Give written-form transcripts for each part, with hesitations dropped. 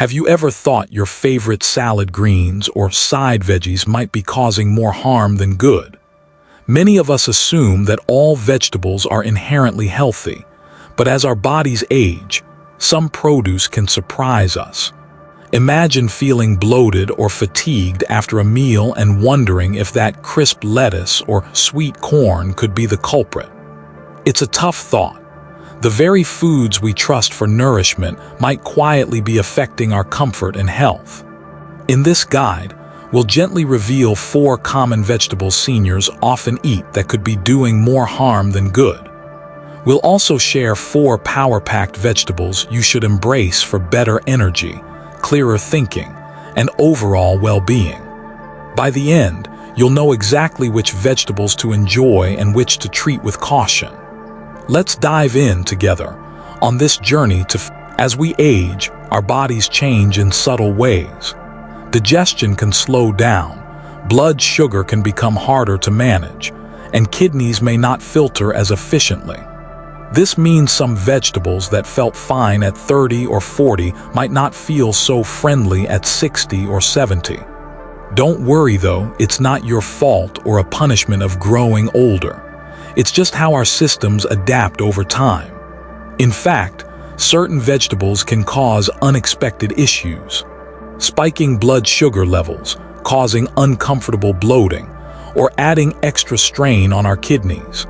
Have you ever thought your favorite salad greens or side veggies might be causing more harm than good? Many of us assume that all vegetables are inherently healthy, but as our bodies age, some produce can surprise us. Imagine feeling bloated or fatigued after a meal and wondering if that crisp lettuce or sweet corn could be the culprit. It's a tough thought. The very foods we trust for nourishment might quietly be affecting our comfort and health. In this guide, we'll gently reveal 4 common vegetables seniors often eat that could be doing more harm than good. We'll also share 4 power-packed vegetables you should embrace for better energy, clearer thinking, and overall well-being. By the end, you'll know exactly which vegetables to enjoy and which to treat with caution. Let's dive in together on this journey as we age, our bodies change in subtle ways. Digestion can slow down, blood sugar can become harder to manage, and kidneys may not filter as efficiently. This means some vegetables that felt fine at 30 or 40 might not feel so friendly at 60 or 70. Don't worry though, it's not your fault or a punishment of growing older. It's just how our systems adapt over time. In fact, certain vegetables can cause unexpected issues, spiking blood sugar levels, causing uncomfortable bloating, or adding extra strain on our kidneys.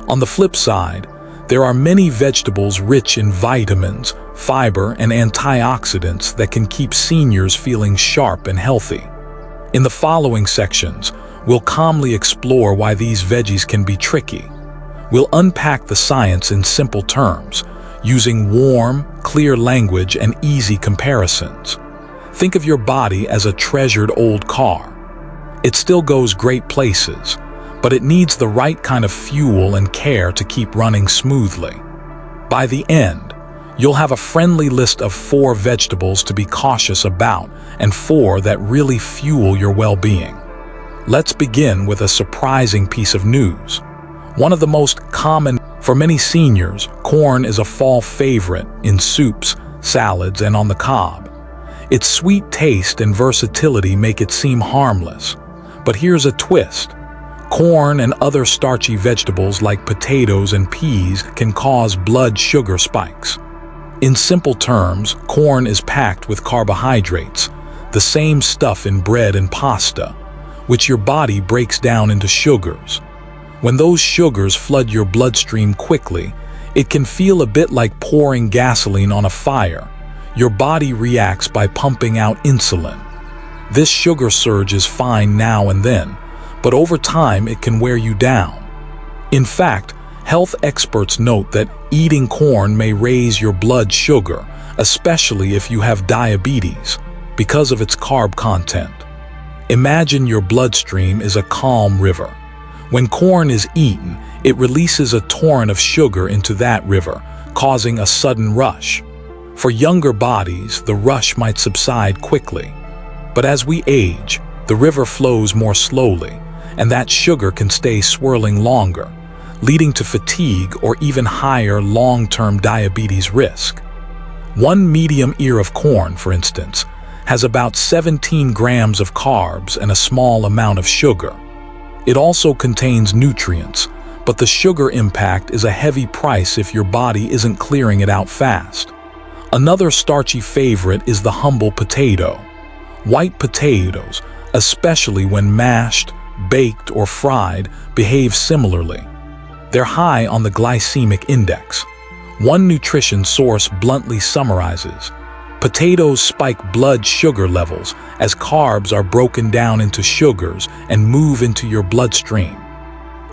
On the flip side, there are many vegetables rich in vitamins, fiber, and antioxidants that can keep seniors feeling sharp and healthy. In the following sections, we'll calmly explore why these veggies can be tricky. We'll unpack the science in simple terms, using warm, clear language and easy comparisons. Think of your body as a treasured old car. It still goes great places, but it needs the right kind of fuel and care to keep running smoothly. By the end, you'll have a friendly list of 4 vegetables to be cautious about and 4 that really fuel your well-being. Let's begin with a surprising piece of news. One of the most common for many seniors, corn is a fall favorite in soups, salads, and on the cob. Its sweet taste and versatility make it seem harmless. But here's a twist. Corn and other starchy vegetables like potatoes and peas can cause blood sugar spikes. In simple terms, corn is packed with carbohydrates, the same stuff in bread and pasta, which your body breaks down into sugars. When those sugars flood your bloodstream quickly, it can feel a bit like pouring gasoline on a fire. Your body reacts by pumping out insulin. This sugar surge is fine now and then, but over time it can wear you down. In fact, health experts note that eating corn may raise your blood sugar, especially if you have diabetes, because of its carb content. Imagine your bloodstream is a calm river. When corn is eaten, it releases a torrent of sugar into that river, causing a sudden rush. For younger bodies, the rush might subside quickly. But as we age, the river flows more slowly, and that sugar can stay swirling longer, leading to fatigue or even higher long-term diabetes risk. One medium ear of corn, for instance, has about 17 grams of carbs and a small amount of sugar. It also contains nutrients, but the sugar impact is a heavy price if your body isn't clearing it out fast. Another starchy favorite is the humble potato. White potatoes, especially when mashed, baked, or fried, behave similarly. They're high on the glycemic index. One nutrition source bluntly summarizes: potatoes spike blood sugar levels as carbs are broken down into sugars and move into your bloodstream.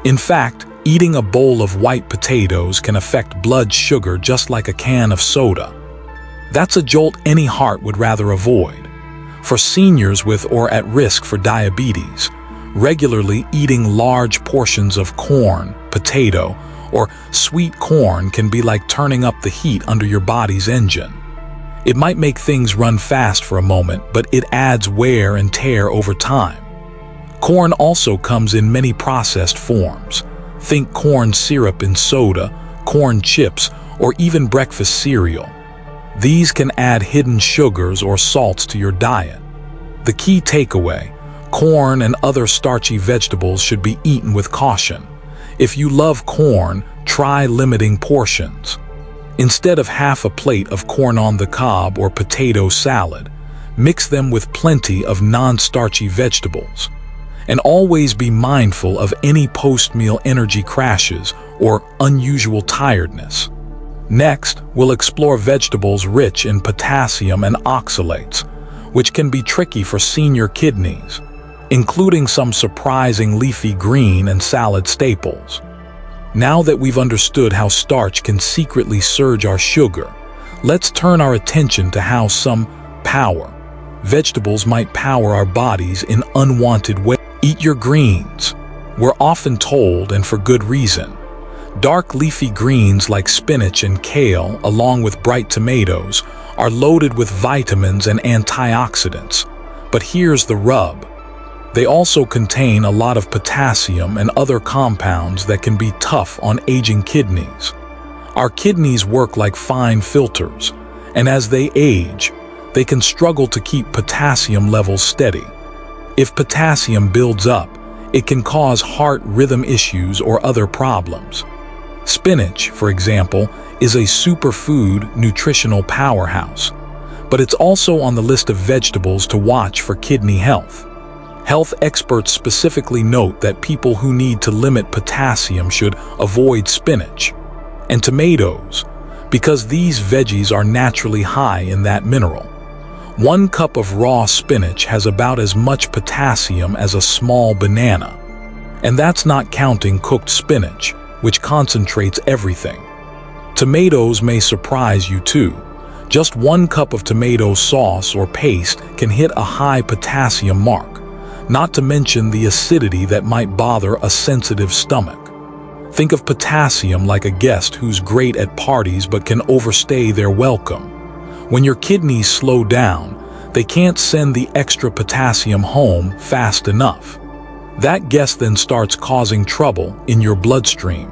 In fact, eating a bowl of white potatoes can affect blood sugar just like a can of soda. That's a jolt any heart would rather avoid. For seniors with or at risk for diabetes, regularly eating large portions of corn, potato, or sweet corn can be like turning up the heat under your body's engine. It might make things run fast for a moment, but it adds wear and tear over time. Corn also comes in many processed forms. Think corn syrup in soda, corn chips, or even breakfast cereal. These can add hidden sugars or salts to your diet. The key takeaway: corn and other starchy vegetables should be eaten with caution. If you love corn, try limiting portions. Instead of half a plate of corn on the cob or potato salad, mix them with plenty of non-starchy vegetables. And always be mindful of any post-meal energy crashes or unusual tiredness. Next, we'll explore vegetables rich in potassium and oxalates, which can be tricky for senior kidneys, including some surprising leafy green and salad staples. Now that we've understood how starch can secretly surge our sugar, let's turn our attention to how some vegetables might power our bodies in unwanted ways. Eat your greens. We're often told, and for good reason. Dark leafy greens like spinach and kale, along with bright tomatoes, are loaded with vitamins and antioxidants. But here's the rub. They also contain a lot of potassium and other compounds that can be tough on aging kidneys. Our kidneys work like fine filters, and as they age, they can struggle to keep potassium levels steady. If potassium builds up, it can cause heart rhythm issues or other problems. Spinach, for example, is a superfood nutritional powerhouse, but it's also on the list of vegetables to watch for kidney health. Health experts specifically note that people who need to limit potassium should avoid spinach and tomatoes because these veggies are naturally high in that mineral. 1 cup of raw spinach has about as much potassium as a small banana. And that's not counting cooked spinach, which concentrates everything. Tomatoes may surprise you too. Just 1 cup of tomato sauce or paste can hit a high potassium mark, not to mention the acidity that might bother a sensitive stomach. Think of potassium like a guest who's great at parties but can overstay their welcome. When your kidneys slow down, they can't send the extra potassium home fast enough. That guest then starts causing trouble in your bloodstream.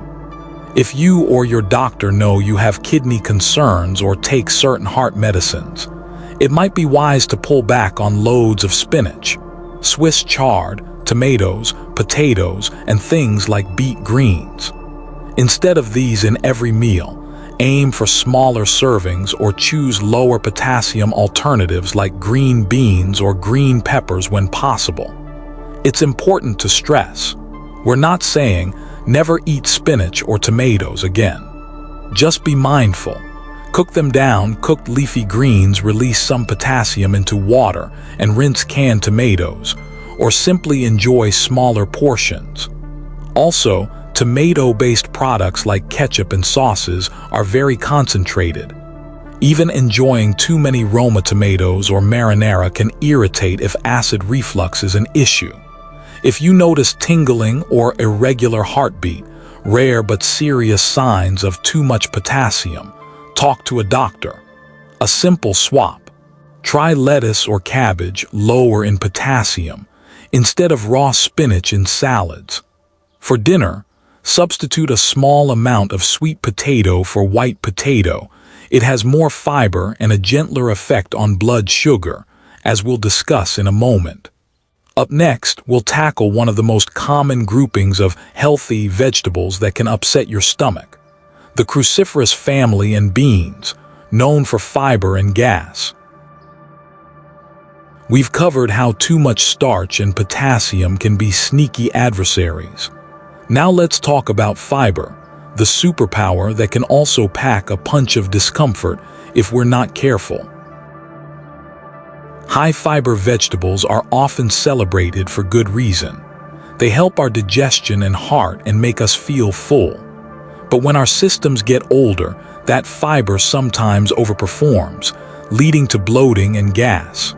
If you or your doctor know you have kidney concerns or take certain heart medicines, it might be wise to pull back on loads of spinach, Swiss chard, tomatoes, potatoes, and things like beet greens. Instead of these in every meal, aim for smaller servings or choose lower potassium alternatives like green beans or green peppers when possible. It's important to stress, we're not saying never eat spinach or tomatoes again. Just be mindful. Cook them down. Cooked leafy greens release some potassium into water and rinse canned tomatoes, or simply enjoy smaller portions. Also, tomato-based products like ketchup and sauces are very concentrated. Even enjoying too many Roma tomatoes or marinara can irritate if acid reflux is an issue. If you notice tingling or irregular heartbeat, rare but serious signs of too much potassium, talk to a doctor. A simple swap. Try lettuce or cabbage lower in potassium instead of raw spinach in salads. For dinner, substitute a small amount of sweet potato for white potato. It has more fiber and a gentler effect on blood sugar, as we'll discuss in a moment. Up next, we'll tackle one of the most common groupings of healthy vegetables that can upset your stomach: the cruciferous family and beans, known for fiber and gas. We've covered how too much starch and potassium can be sneaky adversaries. Now let's talk about fiber, the superpower that can also pack a punch of discomfort if we're not careful. High-fiber vegetables are often celebrated for good reason. They help our digestion and heart and make us feel full. But when our systems get older, that fiber sometimes overperforms, leading to bloating and gas.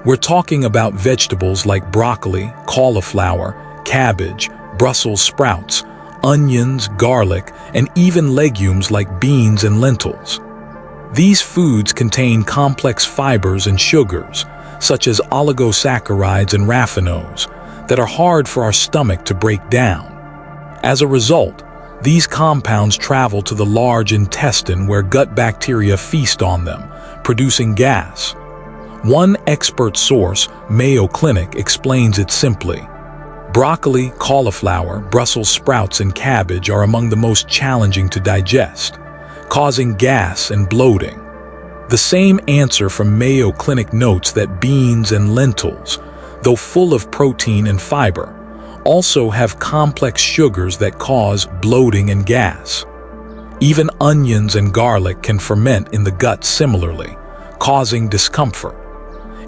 We're talking about vegetables like broccoli, cauliflower, cabbage, Brussels sprouts, onions, garlic, and even legumes like beans and lentils. These foods contain complex fibers and sugars, such as oligosaccharides and raffinose, that are hard for our stomach to break down. As a result, these compounds travel to the large intestine where gut bacteria feast on them, producing gas. One expert source, Mayo Clinic, explains it simply. Broccoli, cauliflower, Brussels sprouts, and cabbage are among the most challenging to digest, causing gas and bloating. The same answer from Mayo Clinic notes that beans and lentils, though full of protein and fiber, also have complex sugars that cause bloating and gas. Even onions and garlic can ferment in the gut similarly, causing discomfort.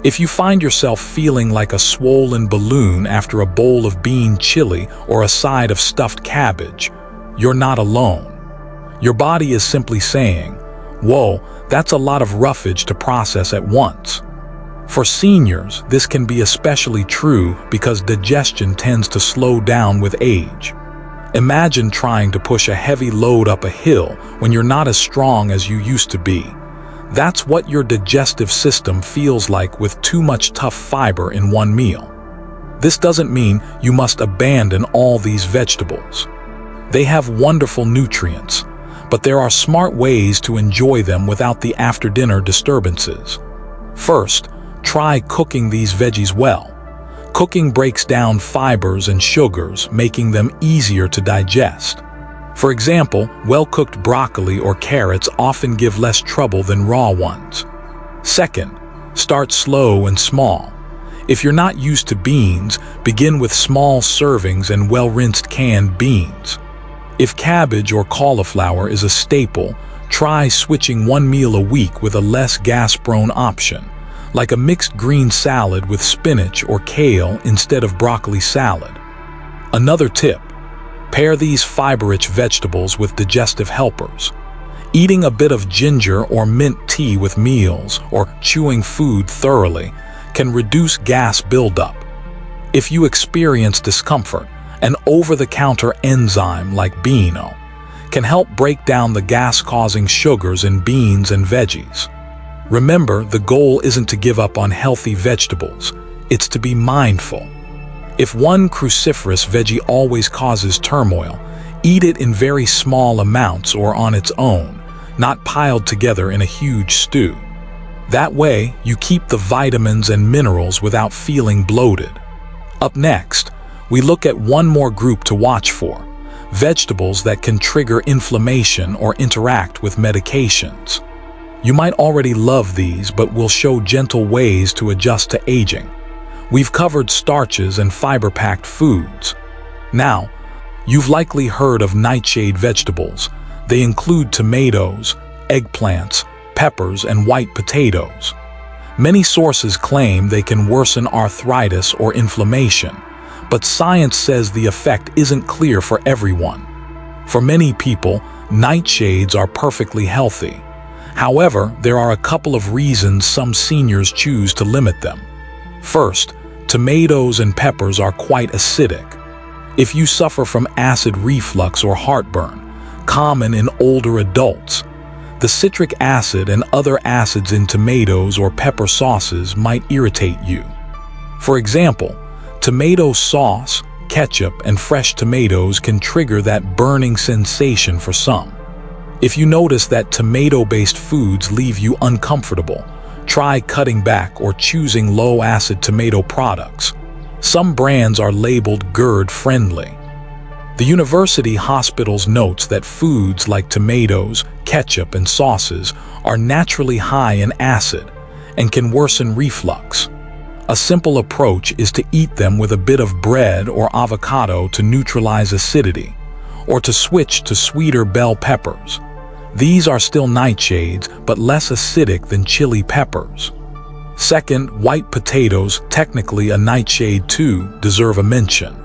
If you find yourself feeling like a swollen balloon after a bowl of bean chili or a side of stuffed cabbage, you're not alone. Your body is simply saying, "Whoa, that's a lot of roughage to process at once." For seniors, this can be especially true because digestion tends to slow down with age. Imagine trying to push a heavy load up a hill when you're not as strong as you used to be. That's what your digestive system feels like with too much tough fiber in one meal. This doesn't mean you must abandon all these vegetables. They have wonderful nutrients, but there are smart ways to enjoy them without the after-dinner disturbances. First, try cooking these veggies well. Cooking breaks down fibers and sugars, making them easier to digest. For example, well-cooked broccoli or carrots often give less trouble than raw ones. Second, start slow and small. If you're not used to beans, begin with small servings and well-rinsed canned beans. If cabbage or cauliflower is a staple, try switching one meal a week with a less gas-prone option, like a mixed green salad with spinach or kale instead of broccoli salad. Another tip: pair these fiber-rich vegetables with digestive helpers. Eating a bit of ginger or mint tea with meals or chewing food thoroughly can reduce gas buildup. If you experience discomfort, an over-the-counter enzyme like Beano can help break down the gas-causing sugars in beans and veggies. Remember, the goal isn't to give up on healthy vegetables, it's to be mindful. If one cruciferous veggie always causes turmoil, eat it in very small amounts or on its own, not piled together in a huge stew. That way, you keep the vitamins and minerals without feeling bloated. Up next, we look at one more group to watch for: vegetables that can trigger inflammation or interact with medications. You might already love these, but we'll show gentle ways to adjust to aging. We've covered starches and fiber-packed foods. Now, you've likely heard of nightshade vegetables. They include tomatoes, eggplants, peppers, and white potatoes. Many sources claim they can worsen arthritis or inflammation, but science says the effect isn't clear for everyone. For many people, nightshades are perfectly healthy. However, there are a couple of reasons some seniors choose to limit them. First, tomatoes and peppers are quite acidic. If you suffer from acid reflux or heartburn, common in older adults, the citric acid and other acids in tomatoes or pepper sauces might irritate you. For example, tomato sauce, ketchup, and fresh tomatoes can trigger that burning sensation for some. If you notice that tomato-based foods leave you uncomfortable, try cutting back or choosing low-acid tomato products. Some brands are labeled GERD-friendly. The university hospitals notes that foods like tomatoes, ketchup, and sauces are naturally high in acid and can worsen reflux. A simple approach is to eat them with a bit of bread or avocado to neutralize acidity, or to switch to sweeter bell peppers. These are still nightshades, but less acidic than chili peppers. Second, white potatoes, technically a nightshade too, deserve a mention.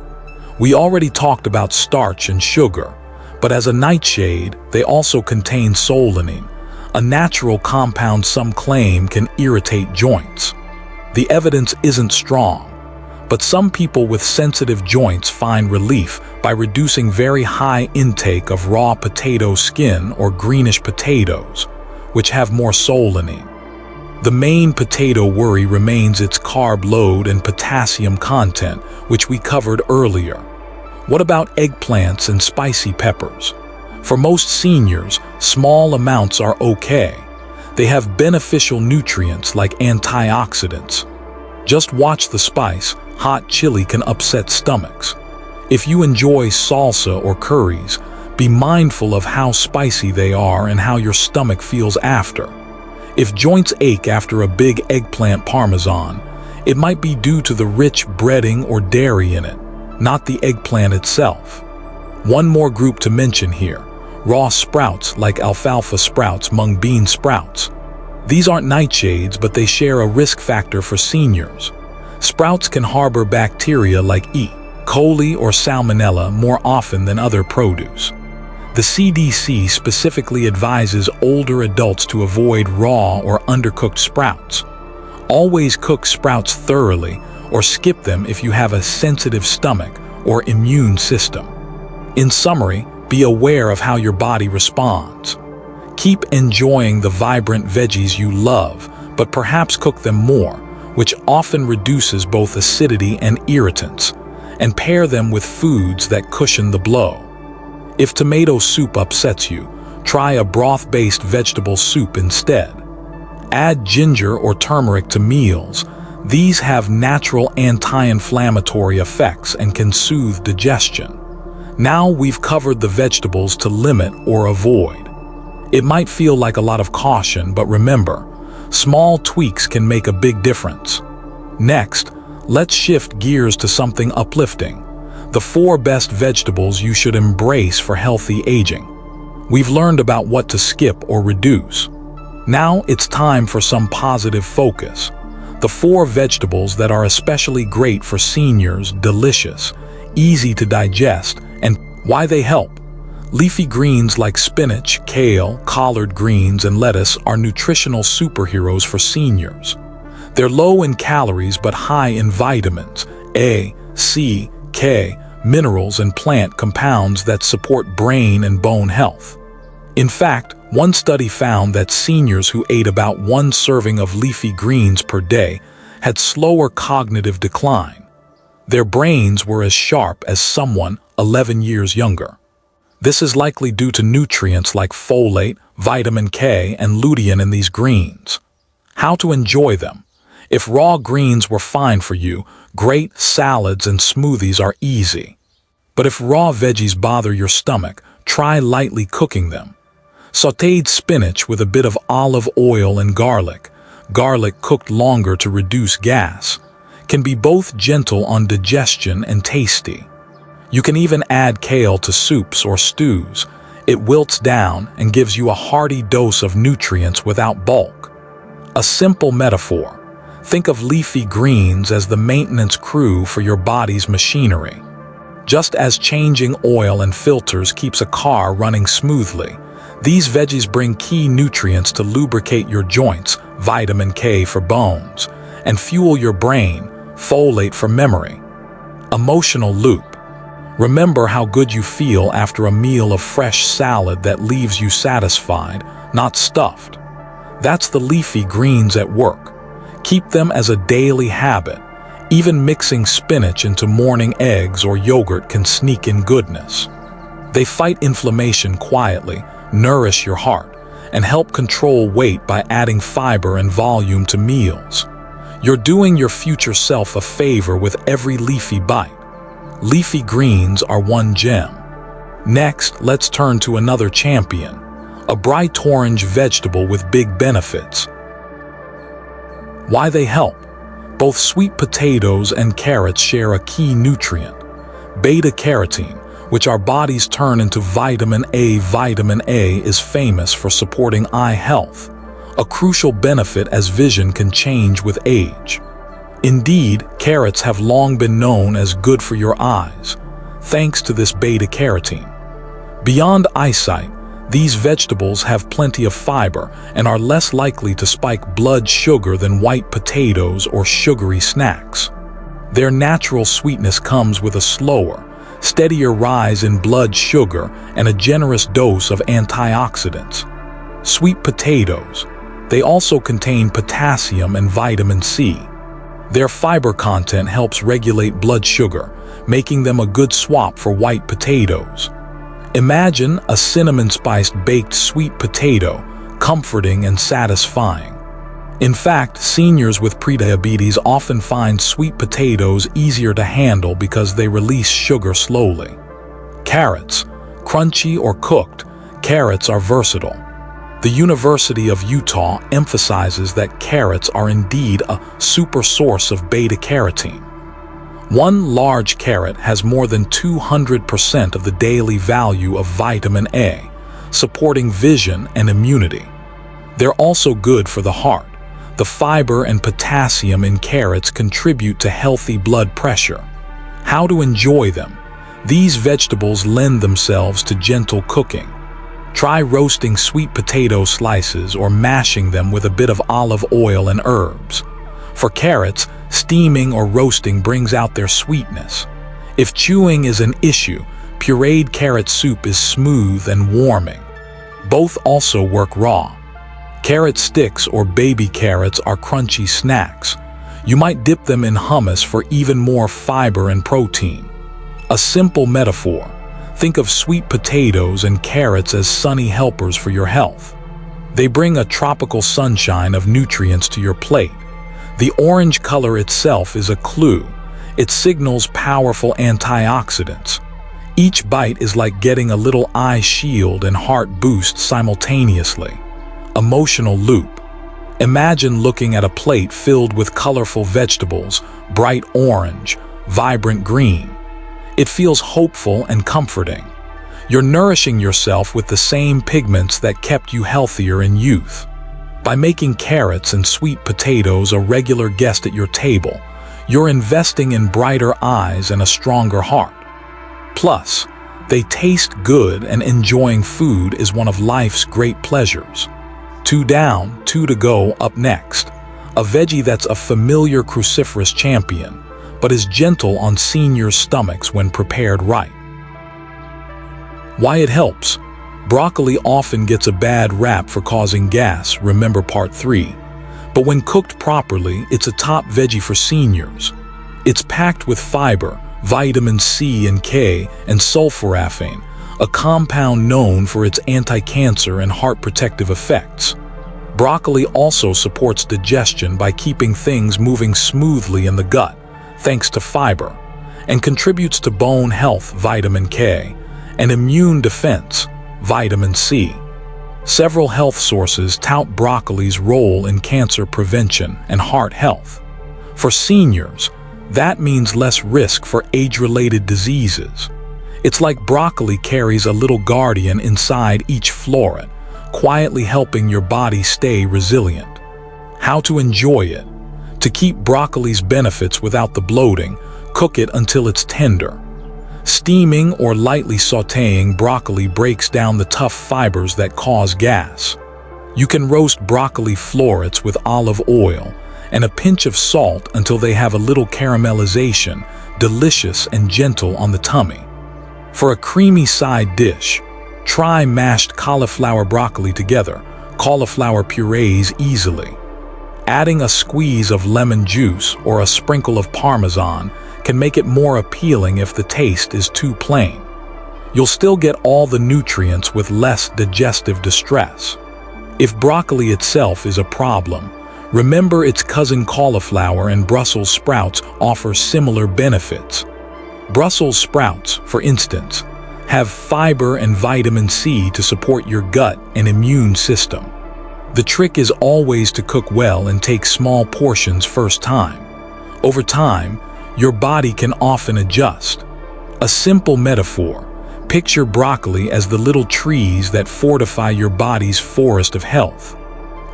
We already talked about starch and sugar, but as a nightshade, they also contain solanine, a natural compound some claim can irritate joints. The evidence isn't strong, but some people with sensitive joints find relief by reducing very high intake of raw potato skin or greenish potatoes, which have more solanine. The main potato worry remains its carb load and potassium content, which we covered earlier. What about eggplants and spicy peppers? For most seniors, small amounts are okay. They have beneficial nutrients like antioxidants. Just watch the spice. Hot chili can upset stomachs. If you enjoy salsa or curries, be mindful of how spicy they are and how your stomach feels after. If joints ache after a big eggplant parmesan, it might be due to the rich breading or dairy in it, not the eggplant itself. One more group to mention here: raw sprouts like alfalfa sprouts, mung bean sprouts. These aren't nightshades, but they share a risk factor for seniors. Sprouts can harbor bacteria like E. coli or salmonella more often than other produce. The CDC specifically advises older adults to avoid raw or undercooked sprouts. Always cook sprouts thoroughly or skip them if you have a sensitive stomach or immune system. In summary, be aware of how your body responds. Keep enjoying the vibrant veggies you love, but perhaps cook them more, which often reduces both acidity and irritants, and pair them with foods that cushion the blow. If tomato soup upsets you, try a broth-based vegetable soup instead. Add ginger or turmeric to meals. These have natural anti-inflammatory effects and can soothe digestion. Now we've covered the vegetables to limit or avoid. It might feel like a lot of caution, but remember, small tweaks can make a big difference. Next, let's shift gears to something uplifting: the 4 best vegetables you should embrace for healthy aging. We've learned about what to skip or reduce. Now it's time for some positive focus. The 4 vegetables that are especially great for seniors, delicious, easy to digest, and why they help. Leafy greens like spinach, kale, collard greens, and lettuce are nutritional superheroes for seniors. They're low in calories but high in vitamins A, C, K, minerals, and plant compounds that support brain and bone health. In fact, one study found that seniors who ate about 1 serving of leafy greens per day had slower cognitive decline. Their brains were as sharp as someone 11 years younger. This is likely due to nutrients like folate, vitamin K, and lutein in these greens. How to enjoy them? If raw greens were fine for you, great salads and smoothies are easy. But if raw veggies bother your stomach, try lightly cooking them. Sautéed spinach with a bit of olive oil and garlic cooked longer to reduce gas, can be both gentle on digestion and tasty. You can even add kale to soups or stews. It wilts down and gives you a hearty dose of nutrients without bulk. A simple metaphor: think of leafy greens as the maintenance crew for your body's machinery. Just as changing oil and filters keeps a car running smoothly, these veggies bring key nutrients to lubricate your joints, vitamin K for bones, and fuel your brain, folate for memory. Emotional loop. Remember how good you feel after a meal of fresh salad that leaves you satisfied, not stuffed. That's the leafy greens at work. Keep them as a daily habit. Even mixing spinach into morning eggs or yogurt can sneak in goodness. They fight inflammation quietly, nourish your heart, and help control weight by adding fiber and volume to meals. You're doing your future self a favor with every leafy bite. Leafy greens are one gem. Next, let's turn to another champion: a bright orange vegetable with big benefits. Why they help? Both sweet potatoes and carrots share a key nutrient, beta-carotene, which our bodies turn into vitamin A. Vitamin A is famous for supporting eye health, a crucial benefit as vision can change with age. Indeed, carrots have long been known as good for your eyes, thanks to this beta-carotene. Beyond eyesight, these vegetables have plenty of fiber and are less likely to spike blood sugar than white potatoes or sugary snacks. Their natural sweetness comes with a slower, steadier rise in blood sugar and a generous dose of antioxidants. Sweet potatoes. They also contain potassium and vitamin C. Their fiber content helps regulate blood sugar, making them a good swap for white potatoes. Imagine a cinnamon-spiced baked sweet potato comforting and satisfying. In fact, seniors with prediabetes often find sweet potatoes easier to handle because they release sugar slowly. Carrots. Crunchy or cooked, carrots are versatile. The University of Utah emphasizes that carrots are indeed a super source of beta-carotene. One large carrot has more than 200% of the daily value of vitamin A, supporting vision and immunity. They're also good for the heart. The fiber and potassium in carrots contribute to healthy blood pressure. How to enjoy them? These vegetables lend themselves to gentle cooking. Try roasting sweet potato slices or mashing them with a bit of olive oil and herbs. For carrots, steaming or roasting brings out their sweetness. If chewing is an issue, pureed carrot soup is smooth and warming. Both also work raw. Carrot sticks or baby carrots are crunchy snacks. You might dip them in hummus for even more fiber and protein. A simple metaphor. Think of sweet potatoes and carrots as sunny helpers for your health. They bring a tropical sunshine of nutrients to your plate. The orange color itself is a clue. It signals powerful antioxidants. Each bite is like getting a little eye shield and heart boost simultaneously. Emotional loop. Imagine looking at a plate filled with colorful vegetables, bright orange, vibrant green. It feels hopeful and comforting. You're nourishing yourself with the same pigments that kept you healthier in youth. By making carrots and sweet potatoes a regular guest at your table, you're investing in brighter eyes and a stronger heart. Plus, they taste good, and enjoying food is one of life's great pleasures. 2 down, 2 to go. Up next, a veggie that's a familiar cruciferous champion, but is gentle on seniors' stomachs when prepared right. Why it helps? Broccoli often gets a bad rap for causing gas, remember part 3. But when cooked properly, it's a top veggie for seniors. It's packed with fiber, vitamin C and K, and sulforaphane, a compound known for its anti-cancer and heart protective effects. Broccoli also supports digestion by keeping things moving smoothly in the gut, thanks to fiber, and contributes to bone health, vitamin K, and immune defense, vitamin C. Several health sources tout broccoli's role in cancer prevention and heart health. For seniors, that means less risk for age-related diseases. It's like broccoli carries a little guardian inside each floret, quietly helping your body stay resilient. How to enjoy it? To keep broccoli's benefits without the bloating, cook it until it's tender. Steaming or lightly sautéing broccoli breaks down the tough fibers that cause gas. You can roast broccoli florets with olive oil and a pinch of salt until they have a little caramelization, delicious and gentle on the tummy. For a creamy side dish, try mashed cauliflower broccoli together. Cauliflower purees easily. Adding a squeeze of lemon juice or a sprinkle of Parmesan can make it more appealing if the taste is too plain. You'll still get all the nutrients with less digestive distress. If broccoli itself is a problem, remember its cousin cauliflower and Brussels sprouts offer similar benefits. Brussels sprouts, for instance, have fiber and vitamin C to support your gut and immune system. The trick is always to cook well and take small portions first time. Over time, your body can often adjust. A simple metaphor: picture broccoli as the little trees that fortify your body's forest of health.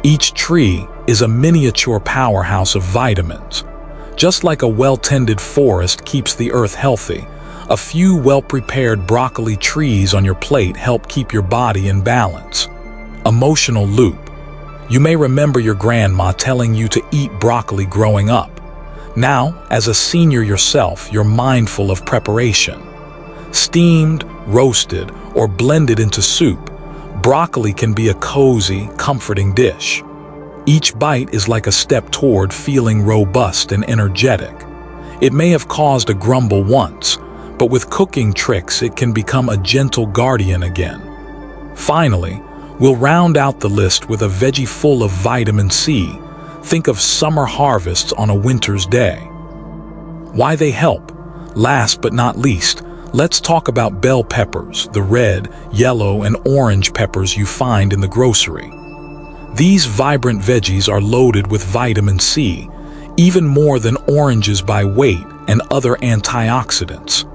Each tree is a miniature powerhouse of vitamins. Just like a well-tended forest keeps the earth healthy, a few well-prepared broccoli trees on your plate help keep your body in balance. Emotional loop. You may remember your grandma telling you to eat broccoli growing up. Now, as a senior yourself, you're mindful of preparation. Steamed, roasted, or blended into soup, broccoli can be a cozy, comforting dish. Each bite is like a step toward feeling robust and energetic. It may have caused a grumble once, but with cooking tricks it can become a gentle guardian again. Finally, We'll round out the list with a veggie full of vitamin C. Think of summer harvests on a winter's day. Why they help? Last but not least, let's talk about bell peppers, the red, yellow, and orange peppers you find in the grocery. These vibrant veggies are loaded with vitamin C, even more than oranges by weight, and other antioxidants.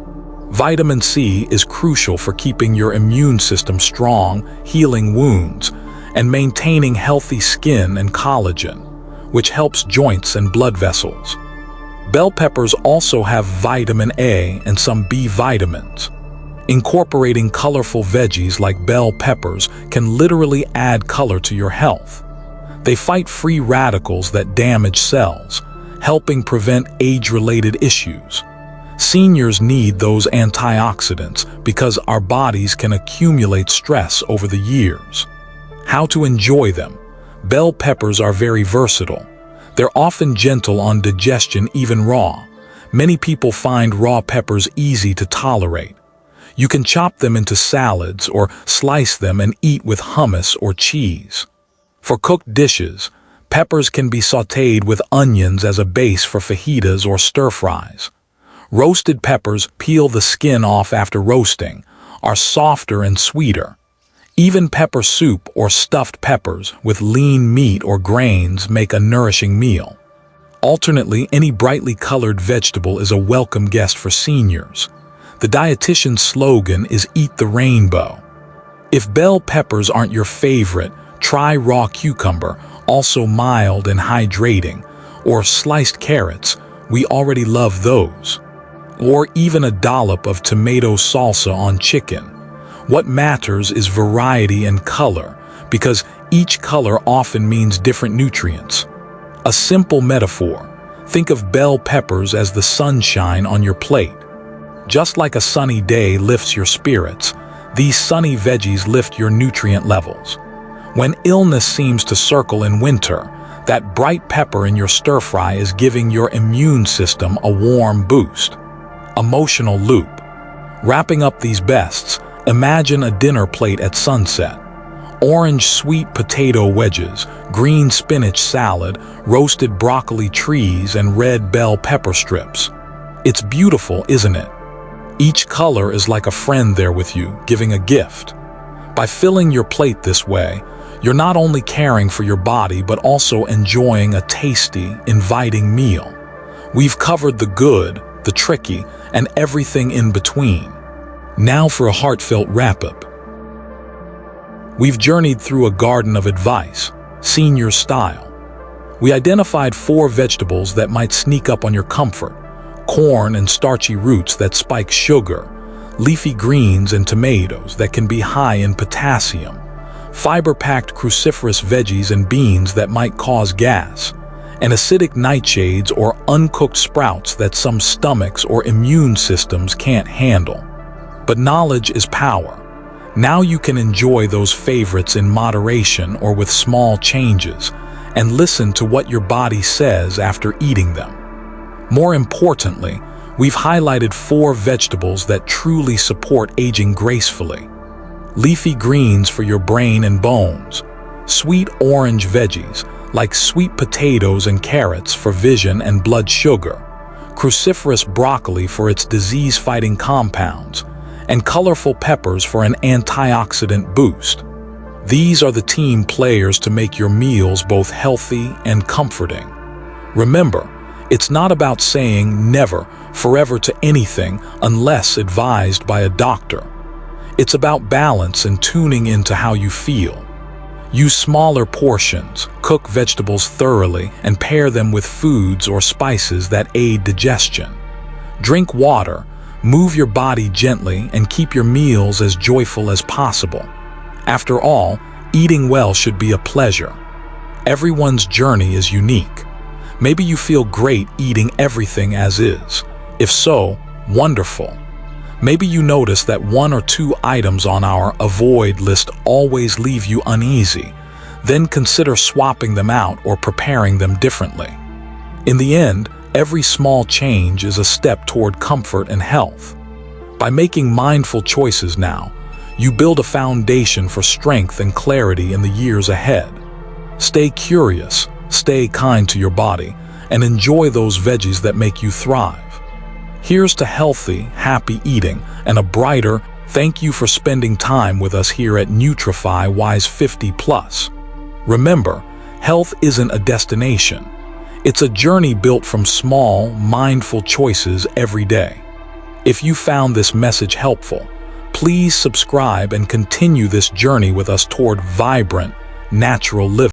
Vitamin C is crucial for keeping your immune system strong, healing wounds, and maintaining healthy skin and collagen, which helps joints and blood vessels. Bell peppers also have vitamin A and some B vitamins. Incorporating colorful veggies like bell peppers can literally add color to your health. They fight free radicals that damage cells, helping prevent age-related issues. Seniors need those antioxidants because our bodies can accumulate stress over the years. How to enjoy them? Bell peppers are very versatile. They're often gentle on digestion, even raw. Many people find raw peppers easy to tolerate. You can chop them into salads or slice them and eat with hummus or cheese. For cooked dishes, peppers can be sautéed with onions as a base for fajitas or stir-fries. Roasted peppers peel the skin off after roasting, are softer and sweeter. Even pepper soup or stuffed peppers with lean meat or grains make a nourishing meal. Alternately, any brightly colored vegetable is a welcome guest for seniors. The dietitian's slogan is "Eat the rainbow." If bell peppers aren't your favorite, try raw cucumber, also mild and hydrating, or sliced carrots. We already love those. Or even a dollop of tomato salsa on chicken. What matters is variety and color, because each color often means different nutrients. A simple metaphor: think of bell peppers as the sunshine on your plate. Just like a sunny day lifts your spirits, these sunny veggies lift your nutrient levels. When illness seems to circle in winter, that bright pepper in your stir-fry is giving your immune system a warm boost. Emotional loop. Wrapping up these bests, imagine a dinner plate at sunset. Orange sweet potato wedges, green spinach salad, roasted broccoli trees, and red bell pepper strips. It's beautiful, isn't it? Each color is like a friend there with you, giving a gift. By filling your plate this way, you're not only caring for your body but also enjoying a tasty, inviting meal. We've covered the good, the tricky, and everything in between. Now for a heartfelt wrap-up. We've journeyed through a garden of advice, senior style. We identified 4 vegetables that might sneak up on your comfort: corn and starchy roots that spike sugar, leafy greens and tomatoes that can be high in potassium, fiber-packed cruciferous veggies and beans that might cause gas, and acidic nightshades or uncooked sprouts that some stomachs or immune systems can't handle. But knowledge is power. Now you can enjoy those favorites in moderation or with small changes, and listen to what your body says after eating them. More importantly, we've highlighted 4 vegetables that truly support aging gracefully. Leafy greens for your brain and bones. Sweet orange veggies, like sweet potatoes and carrots for vision and blood sugar. Cruciferous broccoli for its disease-fighting compounds. And colorful peppers for an antioxidant boost. These are the team players to make your meals both healthy and comforting. Remember, it's not about saying never, forever to anything unless advised by a doctor. It's about balance and tuning into how you feel. Use smaller portions, cook vegetables thoroughly, and pair them with foods or spices that aid digestion. Drink water, move your body gently, and keep your meals as joyful as possible. After all, eating well should be a pleasure. Everyone's journey is unique. Maybe you feel great eating everything as is. If so, wonderful. Maybe you notice that 1 or 2 items on our avoid list always leave you uneasy. Then consider swapping them out or preparing them differently. In the end, every small change is a step toward comfort and health. By making mindful choices now, You build a foundation for strength and clarity in the years ahead. Stay curious, stay kind to your body, and enjoy those veggies that make you thrive. Here's to healthy, happy eating and a brighter. Thank you for spending time with us here at Nutrify Wise 50+. Remember, health isn't a destination. It's a journey built from small, mindful choices every day. If you found this message helpful, please subscribe and continue this journey with us toward vibrant, natural living.